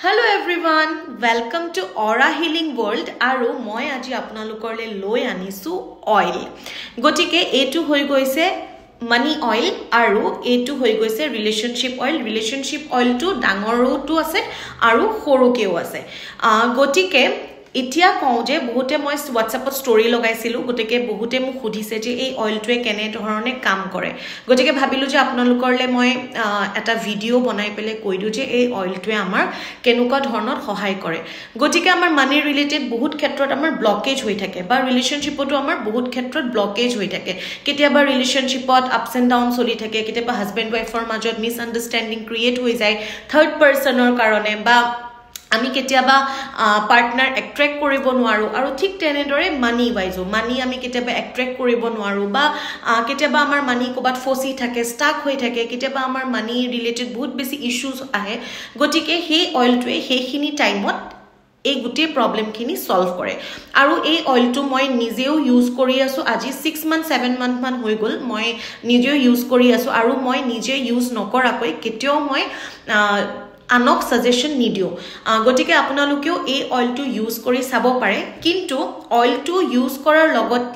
Hello everyone, welcome to Aura Healing World. Aru moi aji apnalokorle loi anisu oil. Gotike etu hoi goise money oil aru etu hoi goise relationship oil. Relationship oil tu dangoru tu ase aru horu keu ase. Gotike ইতিয়া কও যে বহুতে মই WhatsAppত story লগাইছিলো গটিকে বহুতে মোক খুদিছে যে এই অয়েলটোৱে কেনে ধৰণে কাম কৰে গটিকে ভাবিলো যে আপোনালোকৰলে মই এটা ভিডিও বনাই পেলে কৈ দিও যে এই অয়েলটোৱে আমাৰ কেনুকা ধৰণত সহায় কৰে গটিকে আমাৰ মানি ৰিলেটেড বহুত ক্ষেত্ৰত আমাৰ ব্লকেজ হৈ থাকে বা ৰিলেশনশিপটো আমাৰ বহুত ক্ষেত্ৰত ব্লকেজ হৈ থাকে কেতিয়াবা ৰিলেশনশিপত আপস এন্ড ডাউন চলি থাকে কেতিয়াবা হাজবেন্ড ওয়াইফৰ মাজত মিসআন্ডাৰষ্টেণ্ডিং ক্ৰিয়েট হৈ যায় থাৰ্ড পাৰ্সনৰ কাৰণে বা আমি কেতিয়াবা পাৰ্টনাৰ এট্ৰেক্ট কৰিব নোৱাৰো আৰু ঠিক তেনেদৰে মানি ওয়াইজো মানি আমি কেতিয়াবা এট্ৰেক্ট কৰিব নোৱাৰো বা কেতিয়াবা আমাৰ মানি কোবাত ফসি থাকে ষ্টাক হৈ থাকে কেতিয়াবা আমাৰ মানি ৰিলেটেড বহুত বেছি ইস্যুজ আহে গটিকে হে অয়েলটোৱে হেখিনি টাইমত এই গুটি প্ৰবলেম খিনি সলভ কৰে আৰু এই অয়েলটো মই নিজেও ইউজ কৰি আছো আজি 6 মান্থ 7 মান্থ মান হৈ গল মই নিজেও ইউজ কৰি আছো আৰু মই নিজে ইউজ নকৰাকৈ কেতিয়াও মই আনক সাজেশন নিদিও গটিকে আপোনালোকেও এই অয়েলটো ইউজ কৰি চাব পাৰে কিন্তু অয়েলটো ইউজ কৰাৰ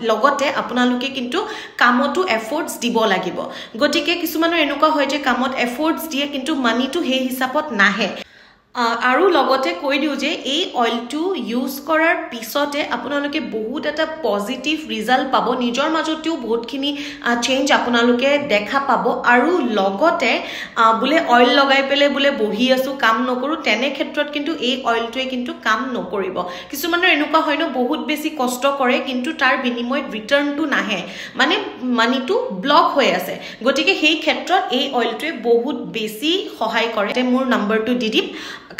লগতে আপোনালোকে কিন্তু কামটো এফৰ্টস দিব লাগিব গটিকে কিছুমানৰ এনেকুৱা হয় যে কামত এফৰ্টস দিয়ে কিন্তু মানিটো হে হিচাপত নাহে আৰু লগতে কৈ দিও যে এই অয়েলটো ইউজ কৰাৰ পিছতে আপোনালোকে বহুত এটা পজিটিভ ৰিজাল্ট পাব নিজৰ মাজতেও বহুতখিনি চেঞ্জ আপোনালোকে দেখা পাব আৰু লগতে বুলে অয়েল লগাই পেলে বুলে বহি আছো কাম নকৰো তেনে ক্ষেত্ৰত কিন্তু এই অয়েলটোৱে কিন্তু কাম নকৰিব কিছুমানৰ এনেকুৱা হয় ন বহুত বেছি কষ্ট কৰে কিন্তু তাৰ বিনিময়ত ৰিটাৰ্ণটো নাহে মানে মানিটো ব্লক হৈ আছে গটিকে সেই ক্ষেত্ৰত এই অয়েলটোৱে বহুত বেছি সহায় কৰে মোৰ নম্বৰটো দি দিম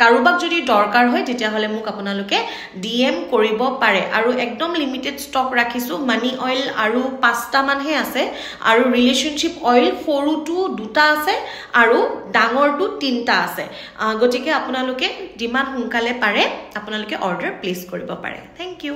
কাৰোবাক যদি দৰকাৰ হয় তেতিয়া হলে মোক আপোনালোকে ডিএম কৰিব পাৰে আৰু একদম লিমিটেড ষ্টক ৰাখিছো মানি অয়েল আৰু 5টা মানহে আছে আৰু ৰিলেশনশিপ অয়েল সৰুটো 2টা আছে আৰু ডাঙৰটো 3টা আছে গটিকে আপোনালোকে যিমান সোনকালে পাৰে আপোনালোকে অৰ্ডাৰ প্লেস কৰিব পাৰে থ্যাংক ইউ